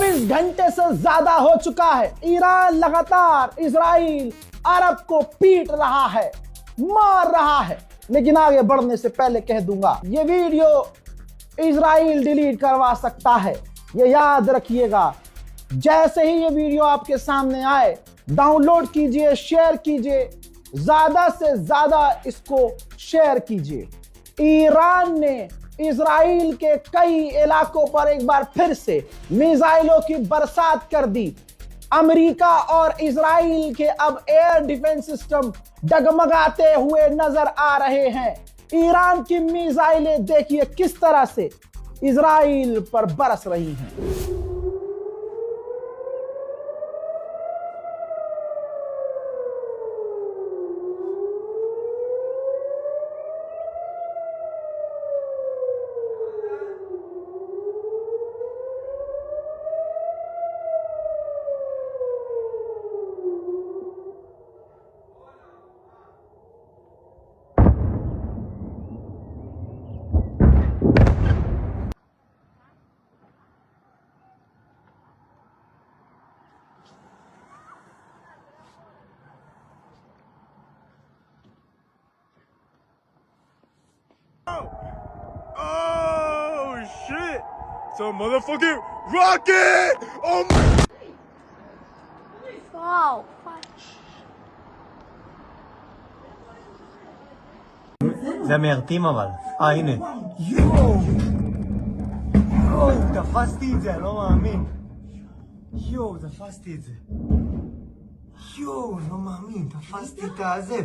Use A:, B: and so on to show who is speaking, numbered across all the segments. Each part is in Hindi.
A: 24 घंटे से ज्यादा हो चुका है, ईरान लगातार इजराइल अरब को पीट रहा है, मार रहा है। लेकिन आगे बढ़ने से पहले कह दूंगा, ये वीडियो इजराइल डिलीट करवा सकता है, ये याद रखिएगा। जैसे ही ये वीडियो आपके सामने आए, डाउनलोड कीजिए, शेयर कीजिए, ज्यादा से ज्यादा इसको शेयर कीजिए। ईरान ने इजराइल के कई इलाकों पर एक बार फिर से मिसाइलों की बरसात कर दी। अमेरिका और इजराइल के अब एयर डिफेंस सिस्टम डगमगाते हुए नजर आ रहे हैं। ईरान की मिसाइलें देखिए किस तरह से इजराइल पर बरस रही हैं।
B: Oh shit! It's a motherfucking rocket! Oh my!
C: Wow.
D: זה מיירטים אבל. הנה. יואו! תפסתי את זה, אני לא מאמין. יואו, תפסתי את זה. יואו, לא מאמין, תפסתי את הזה.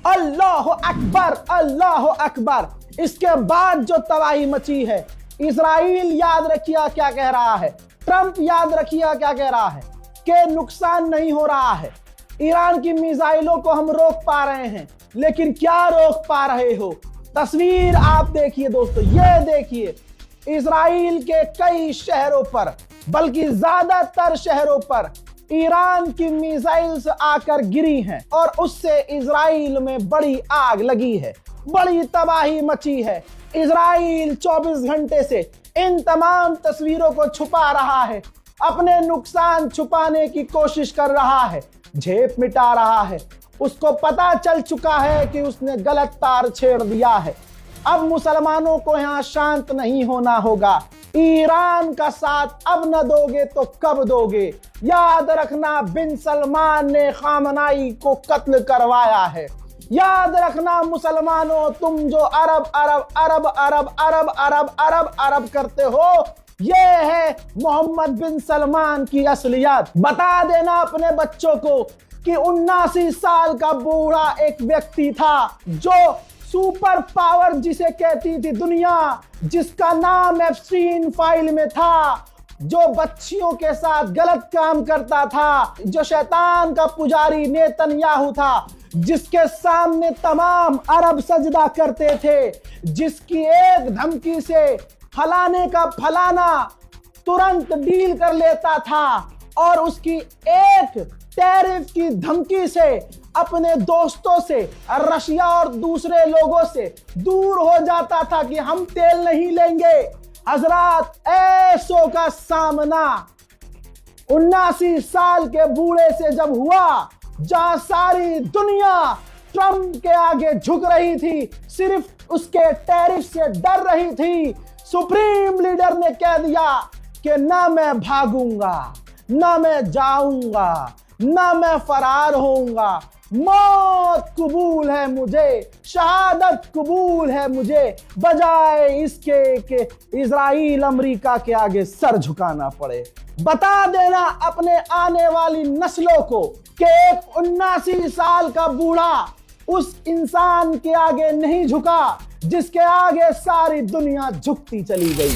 A: अल्लाह अकबर, अल्लाह अकबर। इसके बाद जो तबाही मची है, इजराइल याद रखिए क्या कह रहा है, ट्रंप याद रखिए क्या कह रहा है कि नुकसान नहीं हो रहा है। ईरान की मिसाइलों को हम रोक पा रहे हैं, लेकिन क्या रोक पा रहे हो? तस्वीर आप देखिए दोस्तों, ये देखिए इजराइल के कई शहरों पर, बल्कि ज्यादातर शहरों पर ईरान की मिसाइल्स आकर गिरी हैं और उससे इजराइल में बड़ी आग लगी है, बड़ी तबाही मची है। इजराइल 24 घंटे से इन तमाम तस्वीरों को छुपा रहा है, अपने नुकसान छुपाने की कोशिश कर रहा है, झेप मिटा रहा है। उसको पता चल चुका है कि उसने गलत तार छेड़ दिया है। अब मुसलमानों को यहाँ शांत नहीं होना होगा। ईरान का साथ अब न दोगे तो कब दोगे? याद रखना, बिन सलमान ने खामनाई को कत्ल करवाया है। याद रखना मुसलमानों, तुम जो अरब अरब अरब अरब अरब अरब अरब अरब करते हो, ये है मोहम्मद बिन सलमान की असलियत। बता देना अपने बच्चों को कि 79 साल का बूढ़ा एक व्यक्ति था जो सुपर पावर जिसे कहती थी दुनिया, जिसका नाम एप्स्टीन फाइल में था, जो बच्चियों के साथ गलत काम करता था, जो शैतान का पुजारी नेतन्याहू था, जिसके सामने तमाम अरब सजदा करते थे, जिसकी एक धमकी से फलाने का फलाना तुरंत डील कर लेता था और उसकी एक टैरिफ की धमकी से अपने दोस्तों से, रशिया और दूसरे लोगों से दूर हो जाता था कि हम तेल नहीं लेंगे। हजरात, ऐसों का सामना 79 साल के बूढ़े से जब हुआ, जहां सारी दुनिया ट्रंप के आगे झुक रही थी, सिर्फ उसके टैरिफ से डर रही थी, सुप्रीम लीडर ने कह दिया कि ना मैं भागूंगा, ना मैं जाऊंगा, ना मैं फरार होऊंगा, मौत कबूल है मुझे, शहादत कबूल है मुझे, बजाय इसके कि इजराइल अमेरिका के आगे सर झुकाना पड़े। बता देना अपने आने वाली नस्लों को कि एक 79 साल का बूढ़ा उस इंसान के आगे नहीं झुका जिसके आगे सारी दुनिया झुकती चली गई।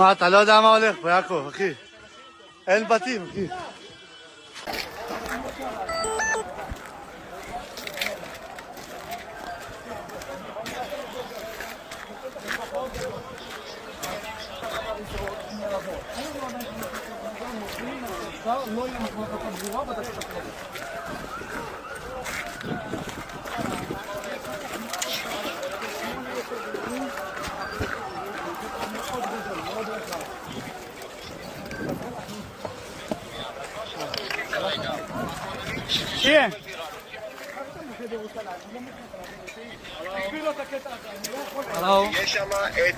E: מה, אתה לא יודע מה הולך פה, יעקב, אחי. אין בתים, אחי.
B: יש שם את...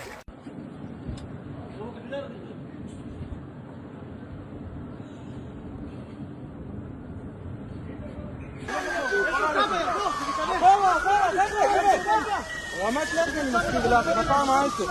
A: ממש לך אני מספיק לך, בפעם העשר.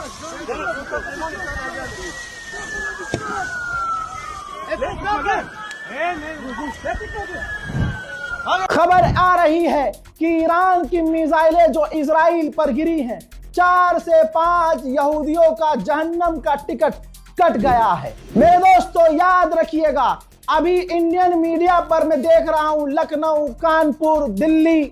A: खबर आ रही है कि ईरान की मिसाइलें जो इजराइल पर गिरी हैं 4 से 5 यहूदियों का जहन्नम का टिकट कट गया है। मेरे दोस्तों याद रखिएगा, अभी इंडियन मीडिया पर मैं देख रहा हूं लखनऊ, कानपुर, दिल्ली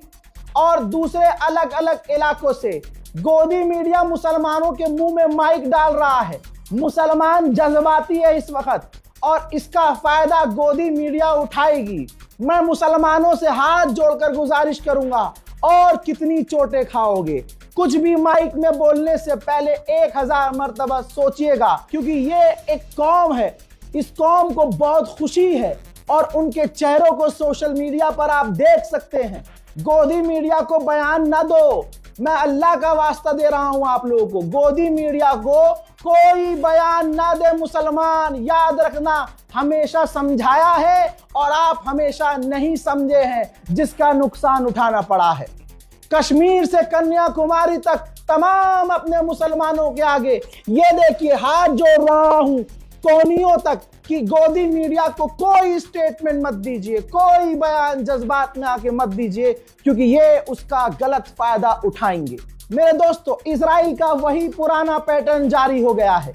A: और दूसरे अलग अलग इलाकों से गोदी मीडिया मुसलमानों के मुंह में माइक डाल रहा है। मुसलमान जज्बाती है इस वक्त और इसका फायदा गोदी मीडिया उठाएगी। मैं मुसलमानों से हाथ जोड़कर गुजारिश करूंगा, और कितनी चोटें खाओगे। कुछ भी माइक में बोलने से पहले 1000 मर्तबा सोचिएगा, क्योंकि ये एक कौम है, इस कौम को बहुत खुशी है और उनके चेहरों को सोशल मीडिया पर आप देख सकते हैं। गोदी मीडिया को बयान न दो, मैं अल्लाह का वास्ता दे रहा हूं आप लोगों को, गोदी मीडिया को कोई बयान ना दे। मुसलमान याद रखना, हमेशा समझाया है और आप हमेशा नहीं समझे हैं, जिसका नुकसान उठाना पड़ा है। कश्मीर से कन्याकुमारी तक तमाम अपने मुसलमानों के आगे ये देखिए हाथ जोड़ रहा हूं कोनियों तक कि गोदी मीडिया को कोई स्टेटमेंट मत दीजिए, कोई बयान जज्बात में आके मत दीजिए, क्योंकि ये उसका गलत फायदा उठाएंगे। मेरे दोस्तों, इजराइल का वही पुराना पैटर्न जारी हो गया है।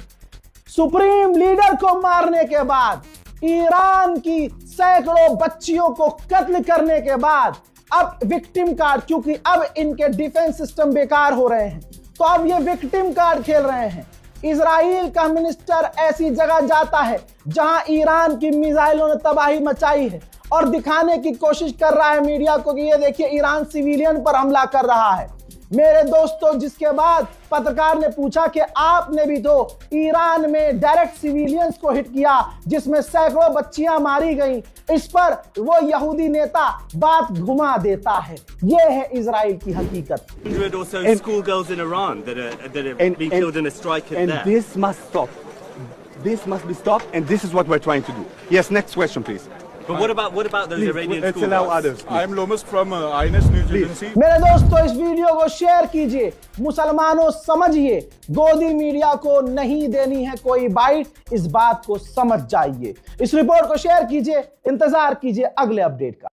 A: सुप्रीम लीडर को मारने के बाद, ईरान की सैकड़ों बच्चियों को कत्ल करने के बाद अब विक्टिम कार्ड, क्योंकि अब इनके डिफेंस सिस्टम बेकार हो रहे हैं, तो अब ये विक्टिम कार्ड खेल रहे हैं। इजराइल का मिनिस्टर ऐसी जगह जाता है जहां ईरान की मिसाइलों ने तबाही मचाई है और दिखाने की कोशिश कर रहा है मीडिया को कि ये देखिए ईरान सिविलियन पर हमला कर रहा है। मेरे दोस्तों, जिसके बाद पत्रकार ने पूछा कि आपने भी तो ईरान में डायरेक्ट सिविलियंस को हिट किया जिसमें सैकड़ों बच्चियां मारी गईं, इस पर वो यहूदी नेता बात घुमा देता है। ये है इजराइल की हकीकत।
F: 100 or so schoolgirls in Iran that have been killed in a strike
G: And
F: there.
G: this must stop. This must be stopped, and this is what we're trying to do. Yes, next question, please.
F: But what about those Iranian
B: Let's allow
F: schoolgirls?
B: others. I'm Lomas from INS News Agency.
A: मेरे दोस्तों, इस वीडियो को शेयर कीजिए। मुसलमानों समझिए, गोदी मीडिया को नहीं देनी है कोई बाइट, इस बात को समझ जाइए। इस रिपोर्ट को शेयर कीजिए, इंतजार कीजिए अगले अपडेट का।